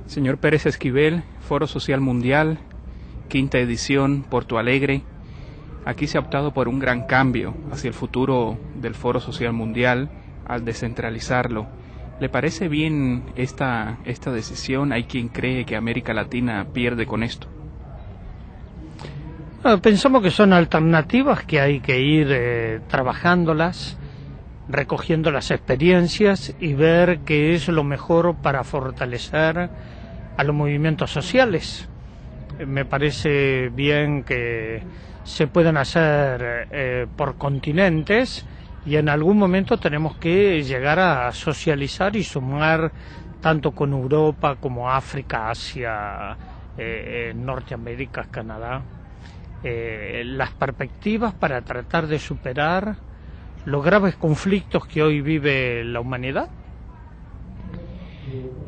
Señor Pérez Esquivel, Foro Social Mundial, quinta edición, Porto Alegre. Aquí se ha optado por un gran cambio hacia el futuro del Foro Social Mundial al descentralizarlo. ¿Le parece bien esta decisión? ¿Hay quien cree que América Latina pierde con esto? Pensamos que son alternativas que hay que ir trabajándolas, recogiendo las experiencias y ver qué es lo mejor para fortalecer a los movimientos sociales. Me parece bien que se puedan hacer por continentes y en algún momento tenemos que llegar a socializar y sumar tanto con Europa como África, Asia, Norteamérica, Canadá, las perspectivas para tratar de superar los graves conflictos que hoy vive la humanidad.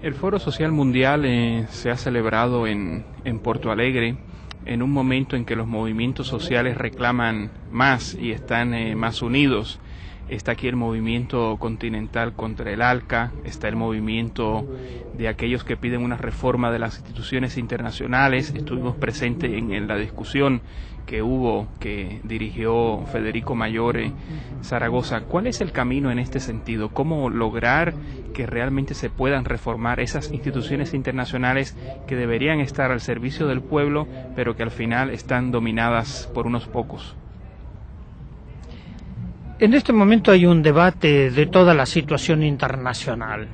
El Foro Social Mundial se ha celebrado en Porto Alegre en un momento en que los movimientos sociales reclaman más y están más unidos. Está aquí el movimiento continental contra el ALCA, está el movimiento de aquellos que piden una reforma de las instituciones internacionales. Estuvimos presentes en la discusión que dirigió Federico Mayore Zaragoza. ¿Cuál es el camino en este sentido? ¿Cómo lograr que realmente se puedan reformar esas instituciones internacionales que deberían estar al servicio del pueblo, pero que al final están dominadas por unos pocos? En este momento hay un debate de toda la situación internacional,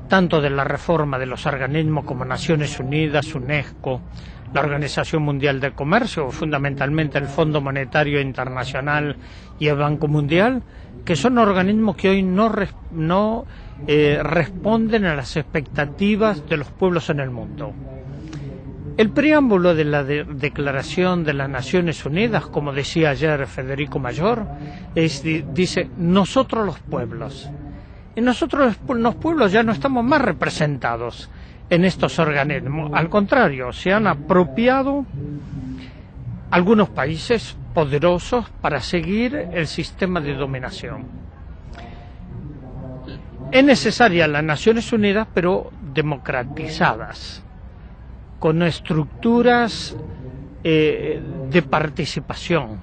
tanto de la reforma de los organismos como Naciones Unidas, UNESCO, la Organización Mundial del Comercio, fundamentalmente el Fondo Monetario Internacional y el Banco Mundial, que son organismos que hoy no responden a las expectativas de los pueblos en el mundo. El preámbulo de la Declaración de las Naciones Unidas, como decía ayer Federico Mayor, dice nosotros los pueblos. Y nosotros los pueblos ya no estamos más representados en estos organismos. Al contrario, se han apropiado algunos países poderosos para seguir el sistema de dominación. Es necesaria las Naciones Unidas, pero democratizadas, con estructuras de participación.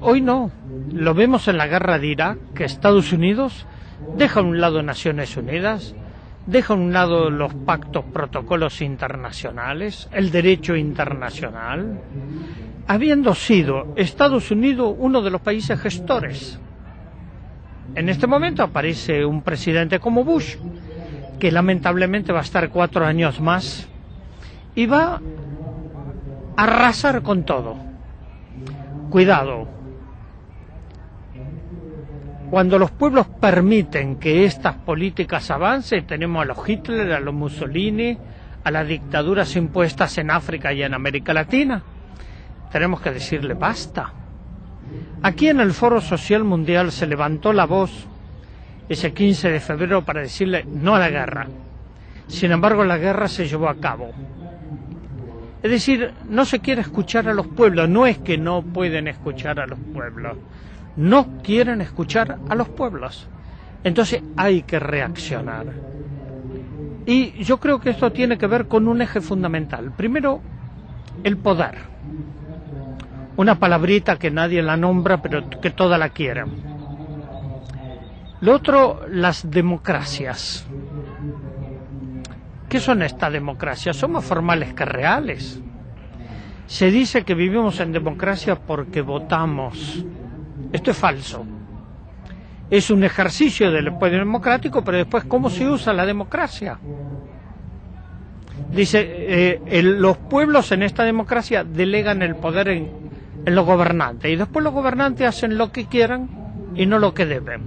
Hoy no, lo vemos en la guerra de Irak, que Estados Unidos deja a un lado Naciones Unidas, deja a un lado los pactos, protocolos internacionales, el derecho internacional, habiendo sido Estados Unidos uno de los países gestores. En este momento aparece un presidente como Bush, que lamentablemente va a estar 4 años más, y va a arrasar con todo. Cuidado. Cuando los pueblos permiten que estas políticas avancen, tenemos a los Hitler, a los Mussolini, a las dictaduras impuestas en África y en América Latina. Tenemos que decirle basta. Aquí en el Foro Social Mundial se levantó la voz ese 15 de febrero para decirle no a la guerra. Sin embargo, la guerra se llevó a cabo. Es decir, no se quiere escuchar a los pueblos, no es que no pueden escuchar a los pueblos, no quieren escuchar a los pueblos. Entonces hay que reaccionar. Y yo creo que esto tiene que ver con un eje fundamental. Primero, el poder. Una palabrita que nadie la nombra, pero que toda la quieren. Lo otro, las democracias. ¿Qué son estas democracias? Son más formales que reales. Se dice que vivimos en democracia porque votamos. Esto es falso. Es un ejercicio del poder democrático, pero después, ¿cómo se usa la democracia? Dice, los pueblos en esta democracia delegan el poder en los gobernantes, y después los gobernantes hacen lo que quieran y no lo que deben.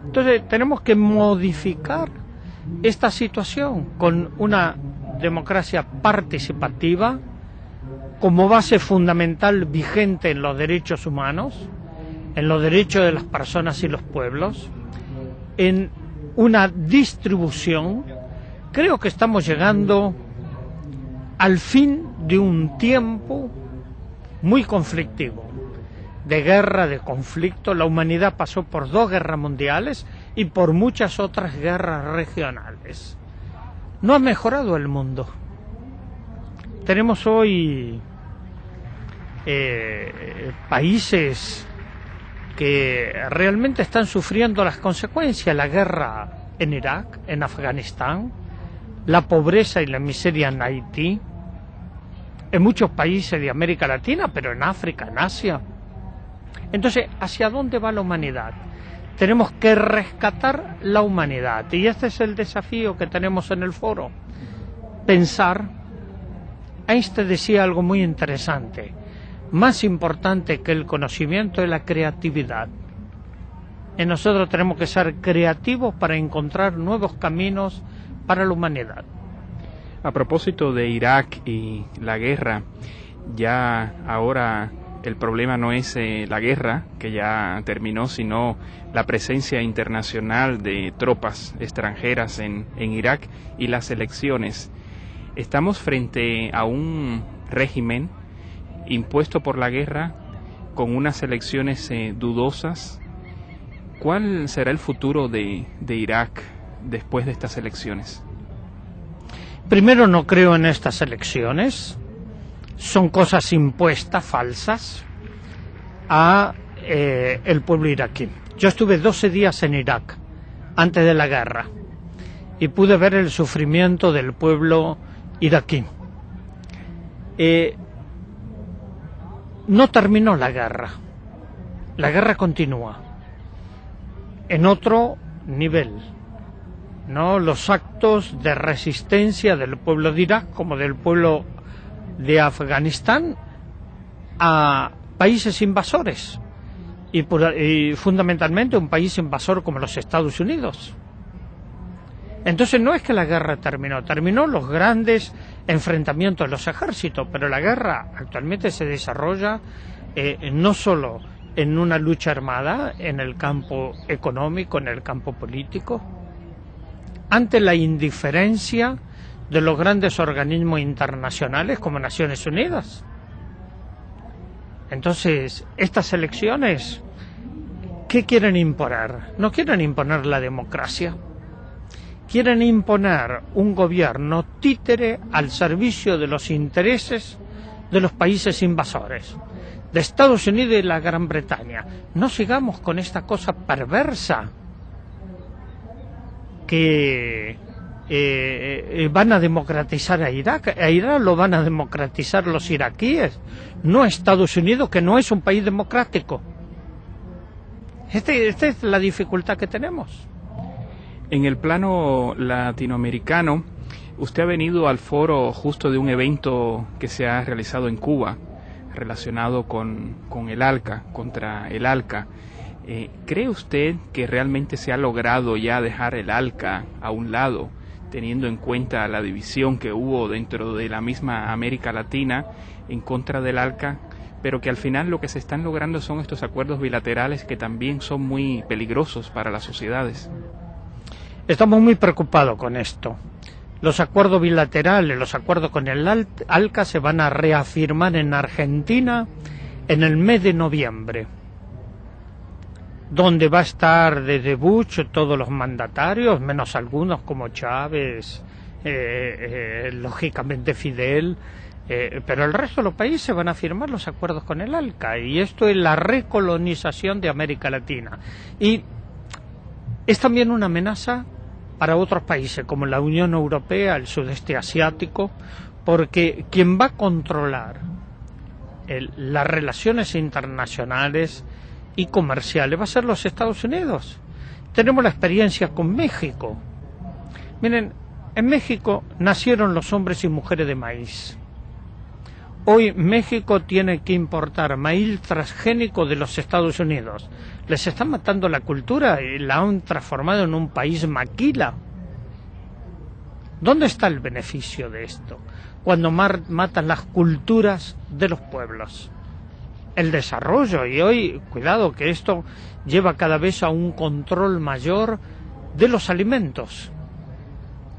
Entonces, tenemos que modificar esta situación con una democracia participativa como base fundamental vigente en los derechos humanos, en los derechos de las personas y los pueblos, en una distribución. Creo que estamos llegando al fin de un tiempo muy conflictivo, de guerra, de conflicto. La humanidad pasó por 2 guerras mundiales y por muchas otras guerras regionales. no ha mejorado el mundo. Tenemos hoy países que realmente están sufriendo las consecuencias, la guerra en Irak, en Afganistán, la pobreza y la miseria en Haití, en muchos países de América Latina, pero en África, en Asia. Entonces, ¿hacia dónde va la humanidad? Tenemos que rescatar la humanidad, y este es el desafío que tenemos en el foro. Pensar. Einstein decía algo muy interesante: más importante que el conocimiento es la creatividad. Y nosotros tenemos que ser creativos para encontrar nuevos caminos para la humanidad. A propósito de Irak y la guerra, ya ahora el problema no es la guerra, que ya terminó, sino la presencia internacional de tropas extranjeras en Irak y las elecciones. Estamos frente a un régimen impuesto por la guerra con unas elecciones dudosas. ¿Cuál será el futuro de Irak después de estas elecciones? Primero, no creo en estas elecciones. Son cosas impuestas, falsas, a el pueblo iraquí. Yo estuve 12 días en Irak, antes de la guerra, y pude ver el sufrimiento del pueblo iraquí. No terminó la guerra continúa, en otro nivel, ¿no? Los actos de resistencia del pueblo de Irak, como del pueblo de Afganistán, a países invasores, y fundamentalmente un país invasor como los Estados Unidos. Entonces no es que la guerra terminó los grandes enfrentamientos de los ejércitos, pero la guerra actualmente se desarrolla no solo en una lucha armada, en el campo económico, en el campo político, ante la indiferencia de los grandes organismos internacionales como Naciones Unidas. Entonces, estas elecciones, ¿qué quieren imponer? No quieren imponer la democracia. Quieren imponer un gobierno títere al servicio de los intereses de los países invasores, de Estados Unidos y la Gran Bretaña. No sigamos con esta cosa perversa que van a democratizar a Irak. A Irak lo van a democratizar los iraquíes, no Estados Unidos, que no es un país democrático. Esta es la dificultad que tenemos. En el plano latinoamericano, usted ha venido al foro justo de un evento que se ha realizado en Cuba, relacionado con el ALCA, contra el ALCA. ¿Cree usted que realmente se ha logrado ya dejar el ALCA a un lado, teniendo en cuenta la división que hubo dentro de la misma América Latina en contra del ALCA, pero que al final lo que se están logrando son estos acuerdos bilaterales que también son muy peligrosos para las sociedades? Estamos muy preocupados con esto. Los acuerdos bilaterales, los acuerdos con el ALCA se van a reafirmar en Argentina en el mes de noviembre, donde va a estar desde Bush todos los mandatarios, menos algunos como Chávez, lógicamente Fidel, pero el resto de los países van a firmar los acuerdos con el ALCA, y esto es la recolonización de América Latina. Y es también una amenaza para otros países como la Unión Europea, el sudeste asiático, porque quien va a controlar las relaciones internacionales y comerciales va a ser los Estados Unidos. Tenemos la experiencia con México. Miren, en México nacieron los hombres y mujeres de maíz. Hoy México tiene que importar maíz transgénico de los Estados Unidos. Les están matando la cultura y la han transformado en un país maquila. ¿Dónde está el beneficio de esto? Cuando matan las culturas de los pueblos. El desarrollo, y hoy, cuidado, que esto lleva cada vez a un control mayor de los alimentos,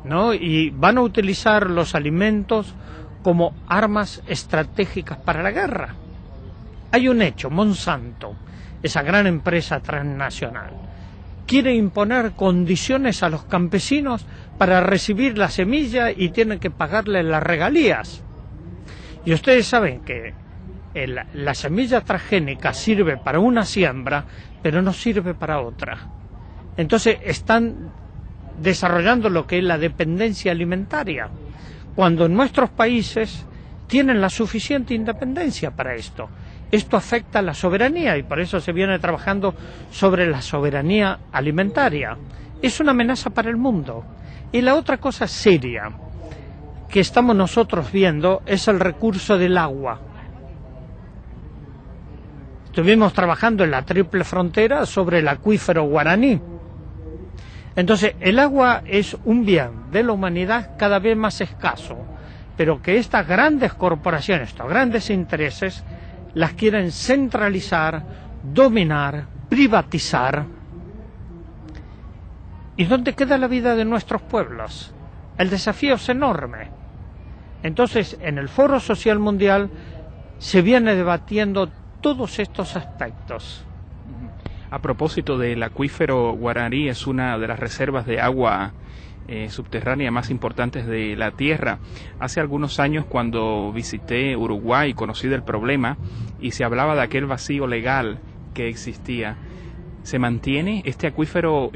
¿no? Y van a utilizar los alimentos como armas estratégicas para la guerra. Hay un hecho: Monsanto, esa gran empresa transnacional, quiere imponer condiciones a los campesinos para recibir la semilla y tienen que pagarle las regalías. Y ustedes saben que la semilla transgénica sirve para una siembra, pero no sirve para otra. Entonces están desarrollando lo que es la dependencia alimentaria, cuando en nuestros países tienen la suficiente independencia para esto. Esto afecta a la soberanía y por eso se viene trabajando sobre la soberanía alimentaria. Es una amenaza para el mundo. Y la otra cosa seria que estamos nosotros viendo es el recurso del agua. Estuvimos trabajando en la triple frontera sobre el acuífero Guaraní. Entonces, el agua es un bien de la humanidad cada vez más escaso, pero que estas grandes corporaciones, estos grandes intereses, las quieren centralizar, dominar, privatizar. ¿Y dónde queda la vida de nuestros pueblos? El desafío es enorme. Entonces, en el Foro Social Mundial se viene debatiendo todos estos aspectos. A propósito del acuífero Guaraní, es una de las reservas de agua subterránea más importantes de la Tierra. Hace algunos años, cuando visité Uruguay, conocí del problema y se hablaba de aquel vacío legal que existía. ¿Se mantiene? Este acuífero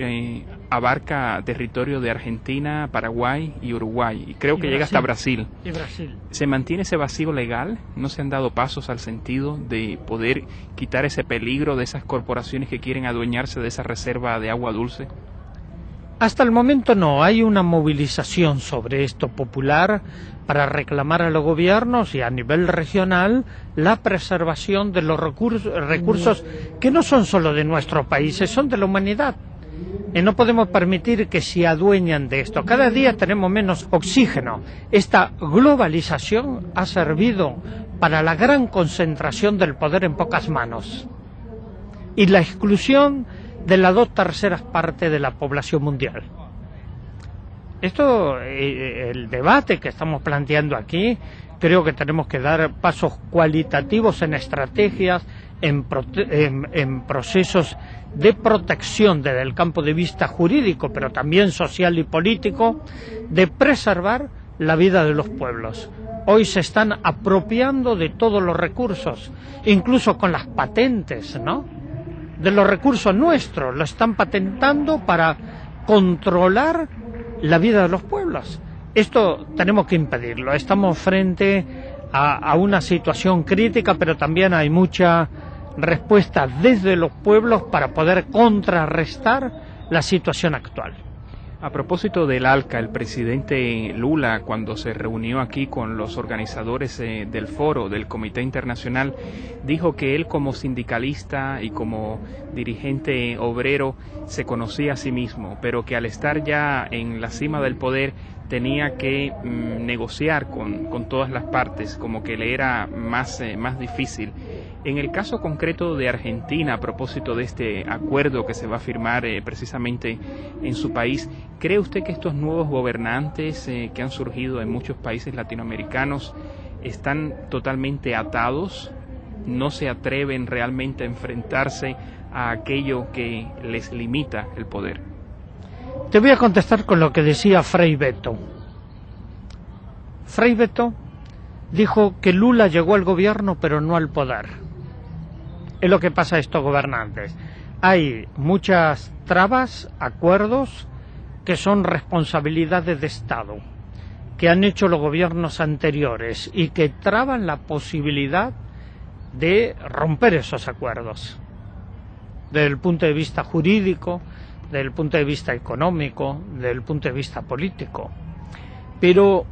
abarca territorio de Argentina, Paraguay y Uruguay, y creo que llega hasta Brasil. Y Brasil. ¿Se mantiene ese vacío legal? ¿No se han dado pasos al sentido de poder quitar ese peligro de esas corporaciones que quieren adueñarse de esa reserva de agua dulce? Hasta el momento no, hay una movilización sobre esto popular para reclamar a los gobiernos y a nivel regional la preservación de los recursos que no son solo de nuestros países, son de la humanidad. Y no podemos permitir que se adueñen de esto. Cada día tenemos menos oxígeno. Esta globalización ha servido para la gran concentración del poder en pocas manos y la exclusión de las 2/3 partes de la población mundial. Esto, el debate que estamos planteando aquí, creo que tenemos que dar pasos cualitativos en estrategias, en procesos de protección desde el campo de vista jurídico, pero también social y político, de preservar la vida de los pueblos. Hoy se están apropiando de todos los recursos, incluso con las patentes, ¿no?, de los recursos nuestros, lo están patentando para controlar la vida de los pueblos. Esto tenemos que impedirlo. Estamos frente a una situación crítica, pero también hay mucha respuesta desde los pueblos para poder contrarrestar la situación actual. A propósito del ALCA, el presidente Lula, cuando se reunió aquí con los organizadores del foro, del Comité Internacional, dijo que él como sindicalista y como dirigente obrero se conocía a sí mismo, pero que al estar ya en la cima del poder tenía que negociar con todas las partes, como que le era más difícil. En el caso concreto de Argentina, a propósito de este acuerdo que se va a firmar precisamente en su país, ¿cree usted que estos nuevos gobernantes que han surgido en muchos países latinoamericanos están totalmente atados? ¿No se atreven realmente a enfrentarse a aquello que les limita el poder? Te voy a contestar con lo que decía Frei Betto. Frei Betto dijo que Lula llegó al gobierno pero no al poder. Es lo que pasa a estos gobernantes. Hay muchas trabas, acuerdos, que son responsabilidades de Estado, que han hecho los gobiernos anteriores y que traban la posibilidad de romper esos acuerdos, desde el punto de vista jurídico, desde el punto de vista económico, desde el punto de vista político. Pero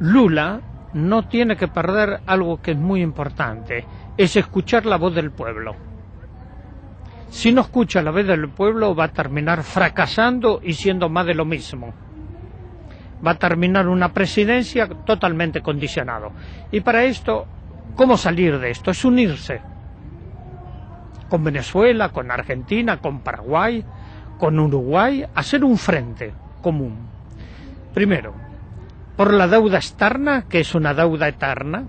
Lula no tiene que perder algo que es muy importante, es escuchar la voz del pueblo. Si no escucha la voz del pueblo, va a terminar fracasando y siendo más de lo mismo. Va a terminar una presidencia totalmente condicionado. Y para esto, ¿cómo salir de esto? Es unirse con Venezuela, con Argentina, con Paraguay, con Uruguay, hacer un frente común. Primero, por la deuda externa, que es una deuda eterna,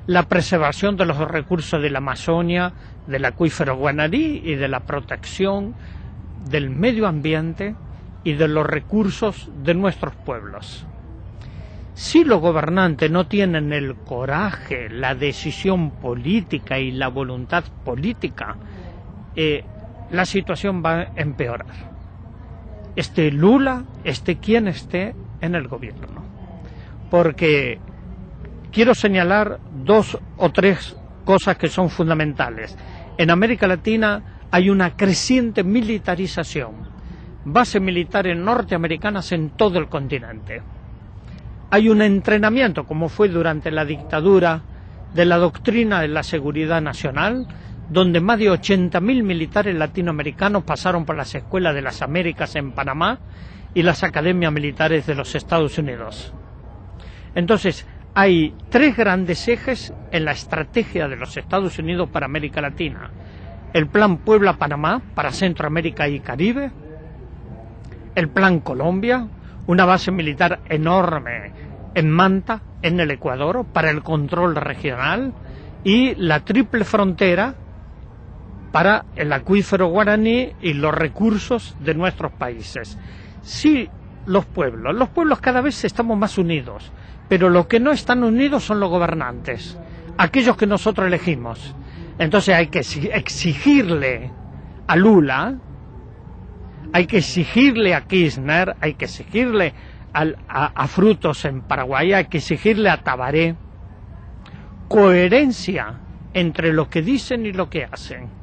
la preservación de los recursos de la Amazonia, del acuífero Guaraní y de la protección del medio ambiente y de los recursos de nuestros pueblos. Si los gobernantes no tienen el coraje, la decisión política y la voluntad política, la situación va a empeorar. Esté Lula, esté quien esté en el gobierno. Porque quiero señalar 2 o 3 cosas que son fundamentales. En América Latina hay una creciente militarización, bases militares norteamericanas en todo el continente. Hay un entrenamiento, como fue durante la dictadura, de la doctrina de la seguridad nacional, donde más de 80.000 militares latinoamericanos pasaron por las escuelas de las Américas en Panamá y las academias militares de los Estados Unidos. Entonces, hay 3 grandes ejes en la estrategia de los Estados Unidos para América Latina. El Plan Puebla-Panamá para Centroamérica y Caribe, el Plan Colombia, una base militar enorme en Manta, en el Ecuador, para el control regional, y la triple frontera para el acuífero guaraní y los recursos de nuestros países. Sí, los pueblos cada vez estamos más unidos, pero los que no están unidos son los gobernantes, aquellos que nosotros elegimos. Entonces hay que exigirle a Lula, hay que exigirle a Kirchner, hay que exigirle a Frutos en Paraguay, hay que exigirle a Tabaré coherencia entre lo que dicen y lo que hacen.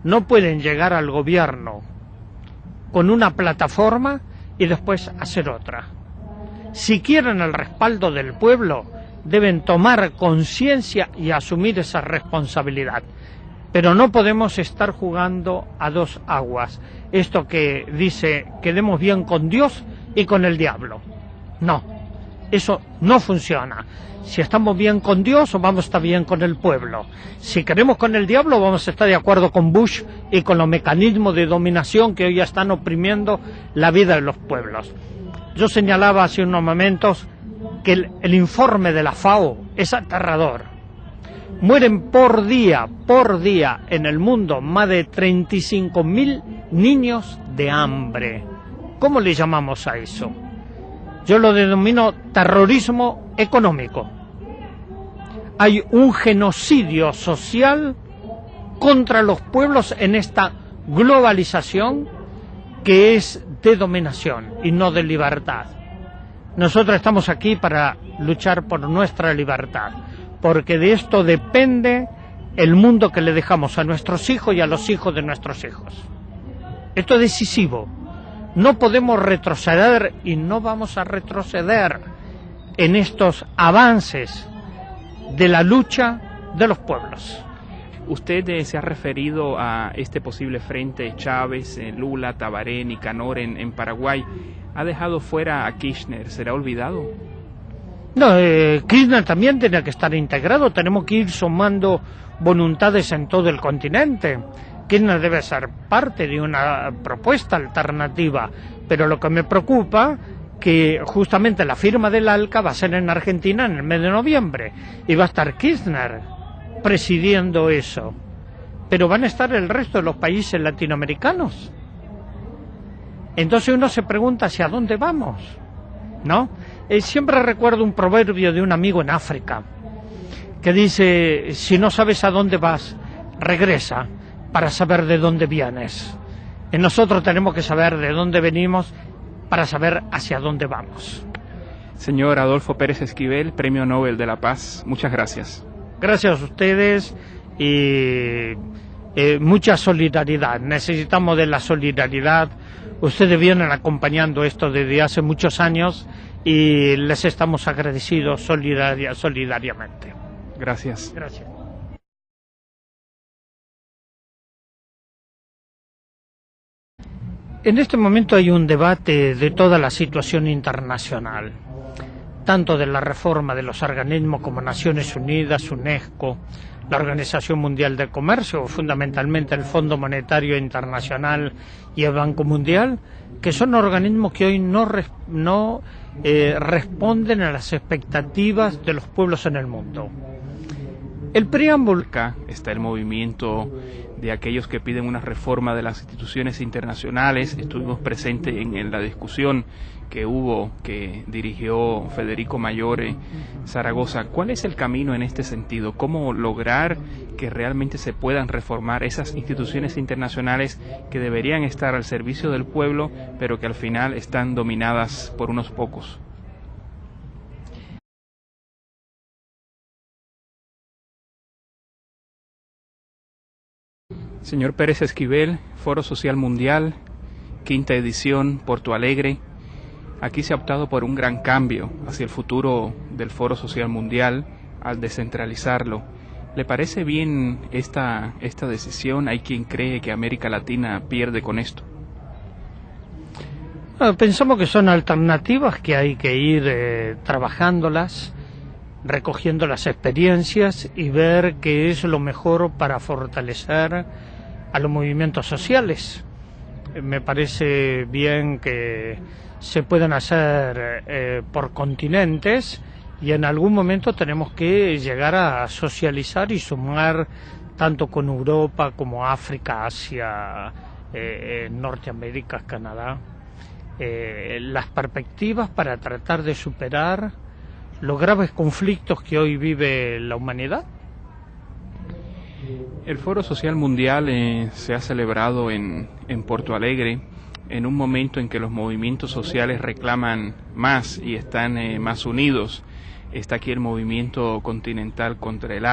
No pueden llegar al gobierno con una plataforma y después hacer otra. Si quieren el respaldo del pueblo, deben tomar conciencia y asumir esa responsabilidad. Pero no podemos estar jugando a 2 aguas. Esto que dice, quedemos bien con Dios y con el diablo. No, eso no funciona. Si estamos bien con Dios, vamos a estar bien con el pueblo. Si queremos con el diablo, vamos a estar de acuerdo con Bush y con los mecanismos de dominación que hoy ya están oprimiendo la vida de los pueblos. Yo señalaba hace unos momentos que el informe de la FAO es aterrador. Mueren por día en el mundo más de 35.000 niños de hambre. ¿Cómo le llamamos a eso? Yo lo denomino terrorismo económico. Hay un genocidio social contra los pueblos en esta globalización que es de dominación y no de libertad. Nosotros estamos aquí para luchar por nuestra libertad, porque de esto depende el mundo que le dejamos a nuestros hijos y a los hijos de nuestros hijos. Esto es decisivo. No podemos retroceder y no vamos a retroceder en estos avances de la lucha de los pueblos. Usted se ha referido a este posible frente Chávez, Lula, Tabaré, Nicanor en Paraguay. ¿Ha dejado fuera a Kirchner? ¿Será olvidado? No, Kirchner también tiene que estar integrado. Tenemos que ir sumando voluntades en todo el continente. Kirchner debe ser parte de una propuesta alternativa, pero lo que me preocupa que justamente la firma del ALCA va a ser en Argentina en el mes de noviembre y va a estar Kirchner presidiendo eso, pero van a estar el resto de los países latinoamericanos. Entonces uno se pregunta hacia dónde vamos, ¿no? Siempre recuerdo un proverbio de un amigo en África que dice: si no sabes a dónde vas, regresa para saber de dónde vienes. Y nosotros tenemos que saber de dónde venimos para saber hacia dónde vamos. Señor Adolfo Pérez Esquivel, Premio Nobel de la Paz, muchas gracias. Gracias a ustedes y mucha solidaridad. Necesitamos de la solidaridad. Ustedes vienen acompañando esto desde hace muchos años y les estamos agradecidos solidariamente. Gracias. Gracias. En este momento hay un debate de toda la situación internacional, tanto de la reforma de los organismos como Naciones Unidas, UNESCO, la Organización Mundial del Comercio, fundamentalmente el Fondo Monetario Internacional y el Banco Mundial, que son organismos que hoy no responden a las expectativas de los pueblos en el mundo. El preámbulo. Acá está el movimiento de aquellos que piden una reforma de las instituciones internacionales. Estuvimos presentes en la discusión que hubo, que dirigió Federico Mayore Zaragoza. ¿Cuál es el camino en este sentido? ¿Cómo lograr que realmente se puedan reformar esas instituciones internacionales que deberían estar al servicio del pueblo, pero que al final están dominadas por unos pocos? Señor Pérez Esquivel, Foro Social Mundial, quinta edición, Porto Alegre. Aquí se ha optado por un gran cambio hacia el futuro del Foro Social Mundial al descentralizarlo. ¿Le parece bien esta decisión? ¿Hay quien cree que América Latina pierde con esto? Pensamos que son alternativas que hay que ir trabajándolas, recogiendo las experiencias y ver qué es lo mejor para fortalecer a los movimientos sociales. Me parece bien que se pueden hacer por continentes y en algún momento tenemos que llegar a socializar y sumar tanto con Europa como África, Asia, Norteamérica, Canadá, las perspectivas para tratar de superar los graves conflictos que hoy vive la humanidad. El Foro Social Mundial se ha celebrado en Porto Alegre en un momento en que los movimientos sociales reclaman más y están más unidos. Está aquí el movimiento continental contra el